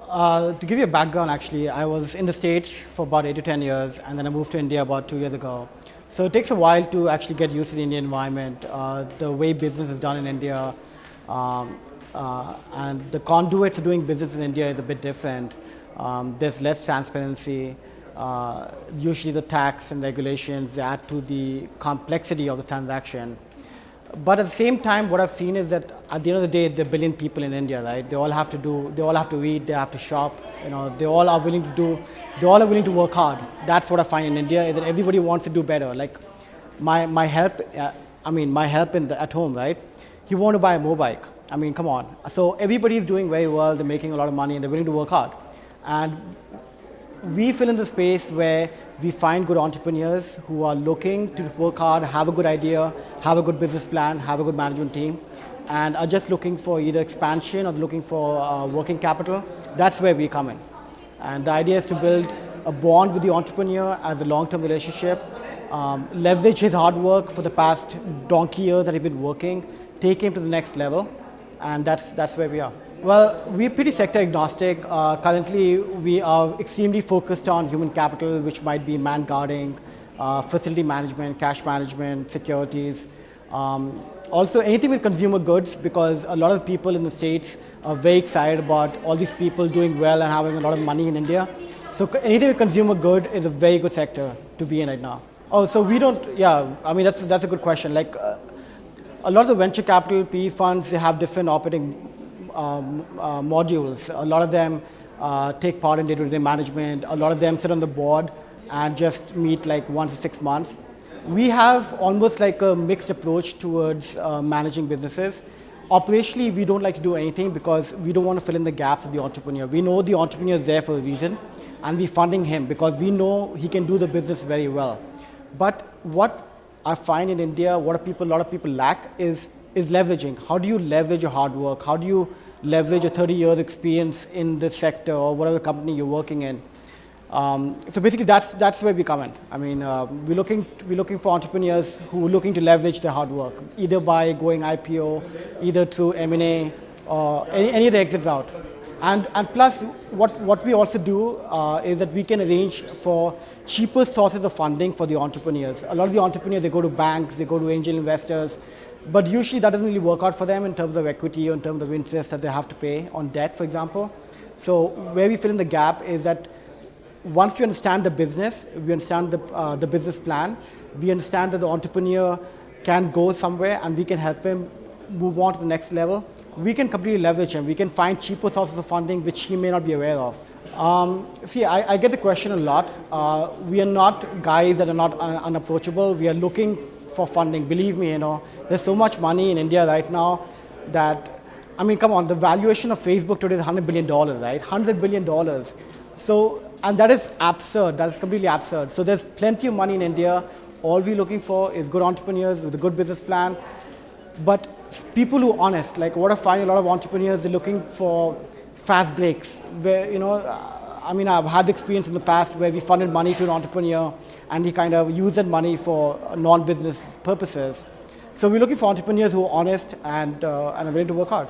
To give you a background, actually, I was in the States for about 8 to 10 years, and then I moved to India about 2 years ago. So it takes a while to actually get used to the Indian environment, the way business is done in India, and the conduit to doing business in India is a bit different. There's less transparency. Usually the tax and regulations add to the complexity of the transaction. But at the same time, what I've seen is that at the end of the day, there are a billion people in India, right? They all have to eat, they have to shop, they all are willing to work hard. That's what I find in India, is that everybody wants to do better. Like my help, my help at home, right? He wanted to buy a motorbike. I mean, come on. So everybody is doing very well, they're making a lot of money, and they're willing to work hard. And we fill in the space where we find good entrepreneurs who are looking to work hard, have a good idea, have a good business plan, have a good management team, and are just looking for either expansion or looking for working capital. That's where we come in. And the idea is to build a bond with the entrepreneur as a long-term relationship, leverage his hard work for the past donkey years that he's been working, take him to the next level, and that's where we are. Well, we're pretty sector agnostic. Currently, we are extremely focused on human capital, which might be man guarding, facility management, cash management, securities. Also, anything with consumer goods, because a lot of people in the States are very excited about all these people doing well and having a lot of money in India. So anything with consumer good is a very good sector to be in right now. Oh, so we don't, yeah, I mean, that's a good question. Like, a lot of the venture capital PE funds, they have different operating modules. A lot of them take part in day-to-day management. A lot of them sit on the board and just meet like once in 6 months. We have almost like a mixed approach towards managing businesses. Operationally, we don't like to do anything because we don't want to fill in the gaps of the entrepreneur. We know the entrepreneur is there for a reason, and we're funding him because we know he can do the business very well. But what I find in India, a lot of people lack is leveraging. How do you leverage your hard work? How do you leverage a 30 years experience in this sector or whatever company you're working in? So basically, that's where we come in. I mean, we're looking for entrepreneurs who are looking to leverage their hard work, either by going IPO, either through M&A, or any of the exits out. And plus, what we also do is that we can arrange for cheaper sources of funding for the entrepreneurs. A lot of the entrepreneurs, they go to banks, they go to angel investors, but usually that doesn't really work out for them in terms of equity or in terms of interest that they have to pay on debt, for example. So where we fill in the gap is that once we understand the business, we understand the business plan, we understand that the entrepreneur can go somewhere and we can help him move on to the next level. We can completely leverage him. We can find cheaper sources of funding which he may not be aware of. See, I get the question a lot. We are not guys that are not unapproachable. We are looking for funding. Believe me, there's so much money in India right now that, I mean, come on, the valuation of Facebook today is $100 billion, right? $100 billion. So, and that is absurd. That is completely absurd. So there's plenty of money in India. All we're looking for is good entrepreneurs with a good business plan. But people who are honest, like what I find a lot of entrepreneurs, they're looking for fast breaks. Where, I've had the experience in the past where we funded money to an entrepreneur and he kind of used that money for non-business purposes. So we're looking for entrepreneurs who are honest and are willing to work hard.